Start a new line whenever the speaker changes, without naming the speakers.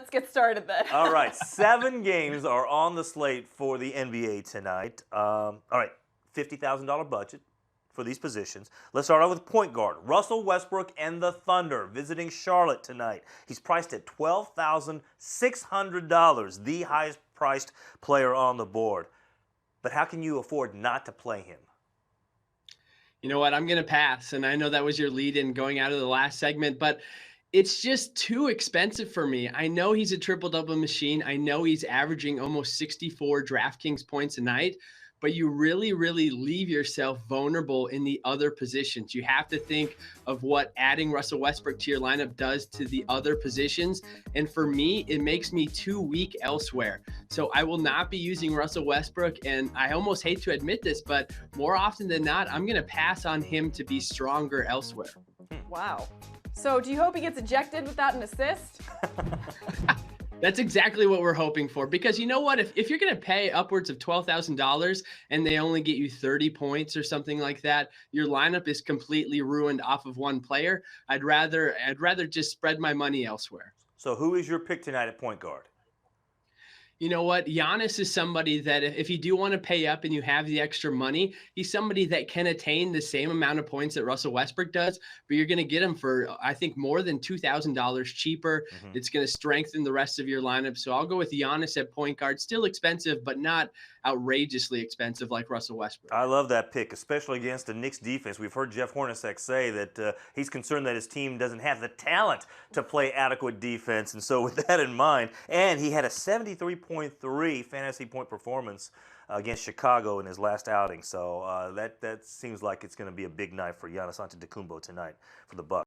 let's get started then.
All right, 7 games are on the slate for the NBA tonight. All right, $50,000 budget for these positions. Let's start out with point guard. Russell Westbrook and the Thunder visiting Charlotte tonight. He's priced at $12,600, the highest priced player on the board. But how can you afford not to play him?
You know what? I'm going to pass. And I know that was your lead in going out of the last segment, but it's just too expensive for me. I know he's a triple-double machine. I know he's averaging almost 64 DraftKings points a night, but you really, really leave yourself vulnerable in the other positions. You have to think of what adding Russell Westbrook to your lineup does to the other positions. And for me, it makes me too weak elsewhere. So I will not be using Russell Westbrook. And I almost hate to admit this, but more often than not, I'm going to pass on him to be stronger elsewhere.
Wow. So do you hope he gets ejected without an assist?
That's exactly what we're hoping for, because you know what? If you're going to pay upwards of $12,000 and they only get you 30 points or something like that, your lineup is completely ruined off of one player. I'd rather just spread my money elsewhere.
So who is your pick tonight at point guard?
You know what? Giannis is somebody that if you do want to pay up and you have the extra money, he's somebody that can attain the same amount of points that Russell Westbrook does, but you're going to get him for, I think, more than $2,000 cheaper. It's going to strengthen the rest of your lineup. So I'll go with Giannis at point guard. Still expensive, but not outrageously expensive like Russell Westbrook.
I love that pick, especially against the Knicks defense. We've heard Jeff Hornacek say that he's concerned that his team doesn't have the talent to play adequate defense. And so with that in mind, and he had a 73.3 fantasy point performance against Chicago in his last outing. So that seems like it's going to be a big night for Giannis Antetokounmpo tonight for the Bucks.